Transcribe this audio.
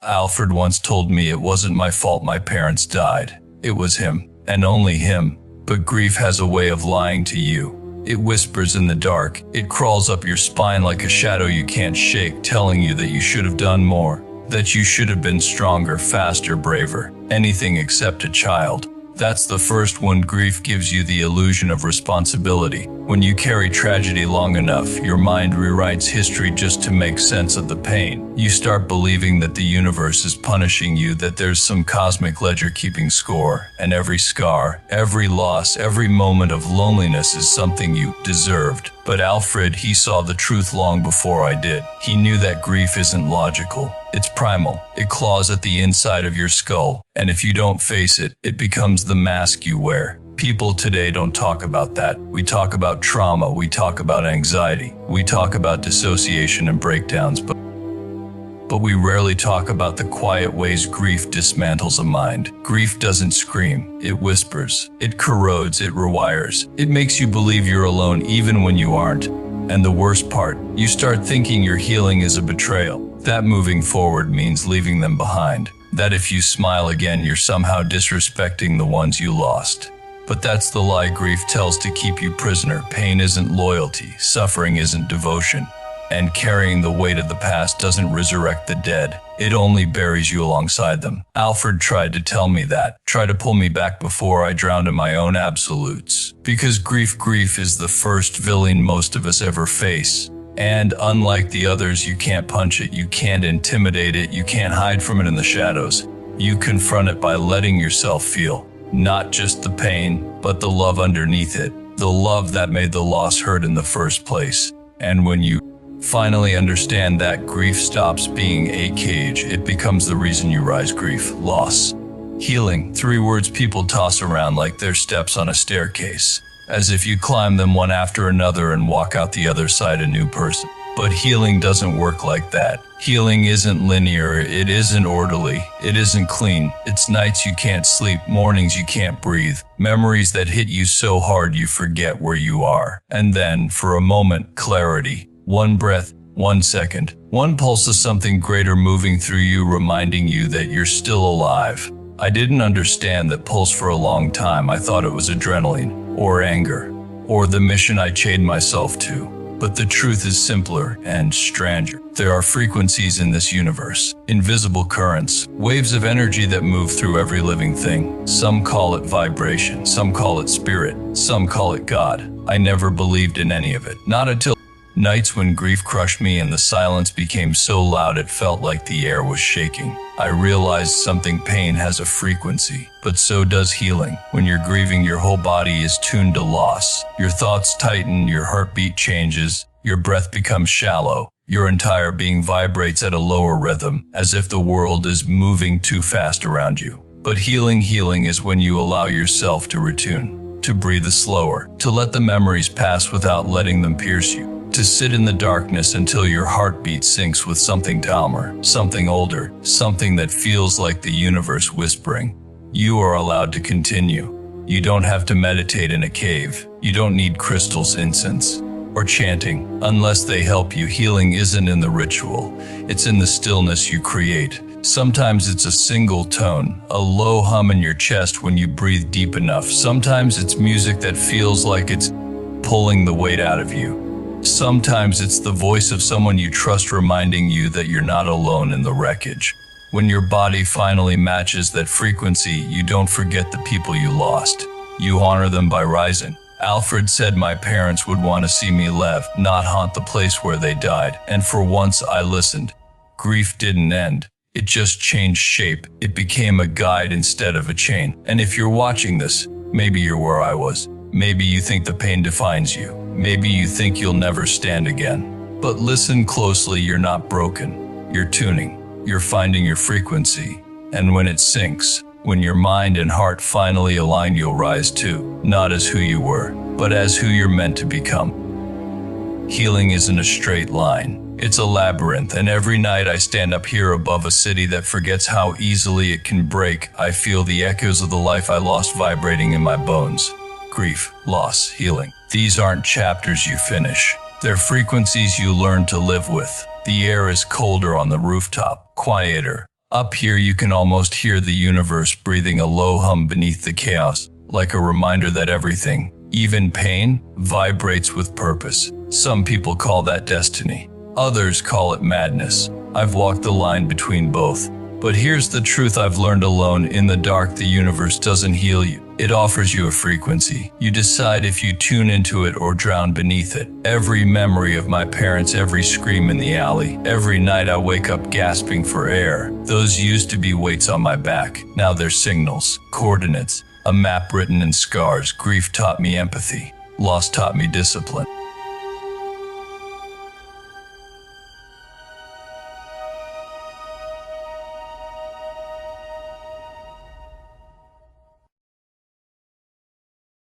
Alfred once told me it wasn't my fault my parents died. It was him, and only him. But grief has a way of lying to you. It whispers in the dark. It crawls up your spine like a shadow you can't shake, telling you that you should have done more, that you should have been stronger, faster, braver, anything except a child. That's the first one. Grief gives you the illusion of responsibility. When you carry tragedy long enough, your mind rewrites history just to make sense of the pain. You start believing that the universe is punishing you, that there's some cosmic ledger keeping score, and every scar, every loss, every moment of loneliness is something you deserved. But Alfred, he saw the truth long before I did. He knew that grief isn't logical. It's primal. It claws at the inside of your skull, and if you don't face it, it becomes the mask you wear. People today don't talk about that. We talk about trauma, we talk about anxiety, we talk about dissociation and breakdowns, but we rarely talk about the quiet ways grief dismantles a mind. Grief doesn't scream, it whispers, it corrodes, it rewires. It makes you believe you're alone even when you aren't. And the worst part, you start thinking your healing is a betrayal. That moving forward means leaving them behind. That if you smile again, you're somehow disrespecting the ones you lost. But that's the lie grief tells to keep you prisoner. Pain isn't loyalty, suffering isn't devotion, and carrying the weight of the past doesn't resurrect the dead. It only buries you alongside them. Alfred tried to tell me that, tried to pull me back before I drowned in my own absolutes. Because grief is the first villain most of us ever face. And unlike the others, you can't punch it, you can't intimidate it, you can't hide from it in the shadows. You confront it by letting yourself feel, not just the pain, but the love underneath it, the love that made the loss hurt in the first place. And when you finally understand that, grief stops being a cage, it becomes the reason you rise. Grief, loss, healing, 3 words people toss around like they're steps on a staircase, as if you climb them one after another and walk out the other side a new person. But healing doesn't work like that. Healing isn't linear, it isn't orderly, it isn't clean. It's nights you can't sleep, mornings you can't breathe, memories that hit you so hard you forget where you are. And then, for a moment, clarity. One breath, 1 second, one pulse of something greater moving through you, reminding you that you're still alive. I didn't understand that pulse for a long time. I thought it was adrenaline, or anger, or the mission I chained myself to. But the truth is simpler and stranger. There are frequencies in this universe, invisible currents, waves of energy that move through every living thing. Some call it vibration, some call it spirit, some call it God. I never believed in any of it, not until nights when grief crushed me and the silence became so loud it felt like the air was shaking. I realized something. Pain has a frequency, but so does healing. When you're grieving, your whole body is tuned to loss. Your thoughts tighten, your heartbeat changes, your breath becomes shallow. Your entire being vibrates at a lower rhythm, as if the world is moving too fast around you. But healing is when you allow yourself to retune, to breathe slower, to let the memories pass without letting them pierce you. To sit in the darkness until your heartbeat syncs with something calmer, something older, something that feels like the universe whispering. You are allowed to continue. You don't have to meditate in a cave. You don't need crystals, incense, or chanting, unless they help you. Healing isn't in the ritual. It's in the stillness you create. Sometimes it's a single tone, a low hum in your chest when you breathe deep enough. Sometimes it's music that feels like it's pulling the weight out of you. Sometimes it's the voice of someone you trust reminding you that you're not alone in the wreckage. When your body finally matches that frequency, you don't forget the people you lost. You honor them by rising. Alfred said my parents would want to see me live, not haunt the place where they died. And for once I listened. Grief didn't end. It just changed shape. It became a guide instead of a chain. And if you're watching this, maybe you're where I was. Maybe you think the pain defines you. Maybe you think you'll never stand again. But listen closely, you're not broken. You're tuning. You're finding your frequency. And when it sinks, when your mind and heart finally align, you'll rise too. Not as who you were, but as who you're meant to become. Healing isn't a straight line. It's a labyrinth, and every night I stand up here above a city that forgets how easily it can break. I feel the echoes of the life I lost vibrating in my bones. Grief, loss, healing. These aren't chapters you finish. They're frequencies you learn to live with. The air is colder on the rooftop, quieter, Up here, you can almost hear the universe breathing a low hum beneath the chaos, like a reminder that everything, even pain, vibrates with purpose. Some people call that destiny. Others call it madness. I've walked the line between both. But here's the truth I've learned alone: in the dark, the universe doesn't heal you. It offers you a frequency. You decide if you tune into it or drown beneath it. Every memory of my parents, every scream in the alley, every night I wake up gasping for air, those used to be weights on my back. Now they're signals, coordinates, a map written in scars. Grief taught me empathy. Loss taught me discipline.